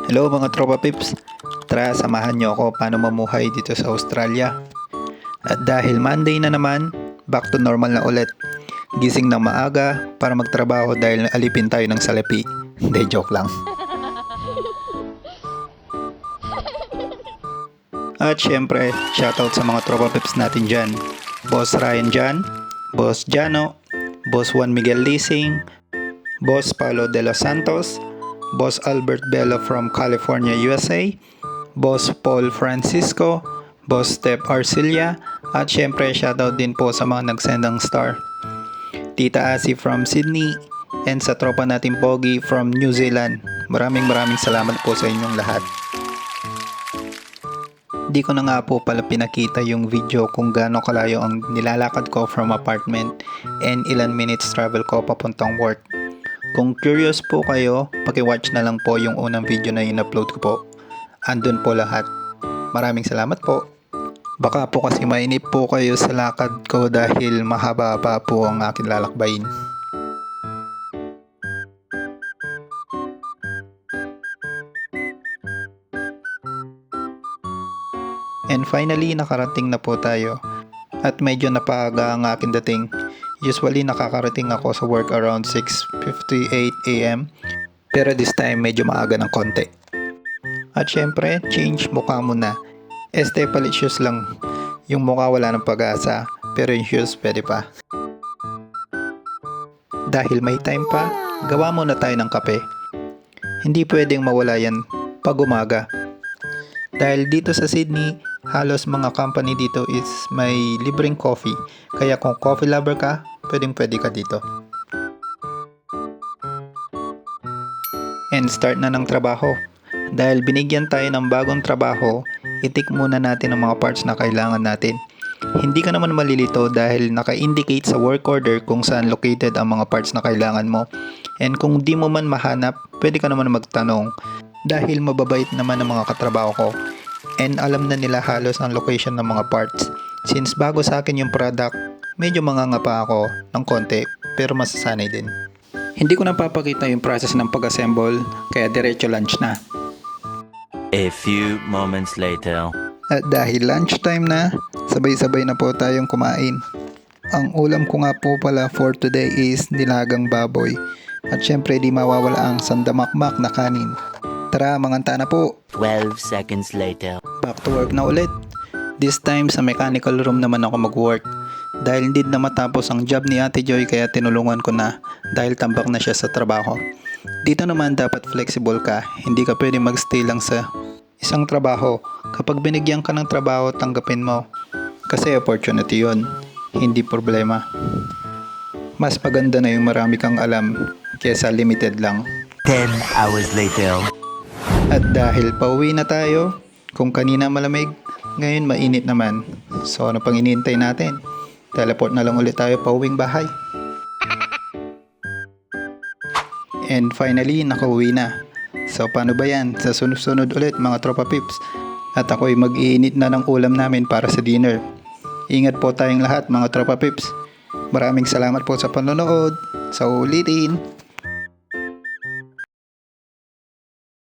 Hello mga tropa pips, tara samahan nyo ako paano mamuhay dito sa Australia. At dahil Monday na naman, back to normal na ulit. Gising ng maaga para magtrabaho dahil alipin tayo ng salapi. Hindi, joke lang. At syempre, shoutout sa mga tropa pips natin dyan. Boss Ryan dyan, Boss Jano, Boss Juan Miguel Lising, Boss Paulo de los Santos, Boss Albert Bello from California, USA, Boss Paul Francisco, Boss Steph Arcilia, at syempre shoutout din po sa mga nagsendang star. Tita Asi from Sydney, and sa tropa natin Pogi from New Zealand. Maraming salamat po sa inyong lahat. Di ko na nga po pala pinakita yung video kung gaano kalayo ang nilalakad ko from apartment and ilan minutes travel ko papuntang work. Kung curious po kayo, paki-watch na lang po yung unang video na in-upload ko po. Andun po lahat. Maraming salamat po. Baka po kasi mainip po kayo sa lakad ko dahil mahaba-haba po ang aking lalakbayin. And finally, nakarating na po tayo. At medyo napaaga ang aking dating. Usually nakakarating ako sa work around 6:58 AM. Pero this time medyo maaga ng konti. At syempre, change mukha muna. Palit shoes lang. Yung mukha wala ng pag-asa. Pero yung shoes pwede pa. Dahil may time pa, gawa muna tayo ng kape. Hindi pwedeng mawala yan pag umaga. Dahil dito sa Sydney, halos mga company dito is may libreng coffee. Kaya kung coffee lover ka, pwede ka dito. And start na ng trabaho. Dahil binigyan tayo ng bagong trabaho, itik muna natin ang mga parts na kailangan natin. Hindi ka naman malilito dahil naka-indicate sa work order kung saan located ang mga parts na kailangan mo. And kung di mo man mahanap, pwede ka naman magtanong. Dahil mababait naman ang mga katrabaho ko. And alam na nila halos ang location ng mga parts. Since bago sa akin yung product, medyo mangangapa ako ng konti pero masasanay din. Hindi ko na papakita yung process ng pag-assemble kaya diretso lunch na. A few moments later. At dahil lunchtime na, sabay-sabay na po tayong kumain. Ang ulam ko nga po pala for today is nilagang baboy. At syempre di mawawala ang sandamakmak na kanin. Tara, manganta na po. 12 seconds later. Back to work na ulit. This time sa mechanical room naman ako mag-work. Dahil hindi na matapos ang job ni Ate Joy kaya tinulungan ko na dahil tambak na siya sa trabaho. Dito naman dapat flexible ka. Hindi ka pwede magstay lang sa isang trabaho. Kapag binigyan ka ng trabaho, tanggapin mo. Kasi opportunity yun. Hindi problema. Mas maganda na yung marami kang alam kesa limited lang. 10 hours later. At dahil pauwi na tayo, kung kanina malamig, ngayon mainit naman. So ano pang inintay natin? Teleport na lang ulit tayo pauwing bahay. And finally, nakauwi na. So paano ba yan? Sa sunod-sunod ulit mga tropa pips. At ako'y mag-iinit na ng ulam namin para sa dinner. Ingat po tayong lahat mga tropa pips. Maraming salamat po sa panonood. Sa ulitin.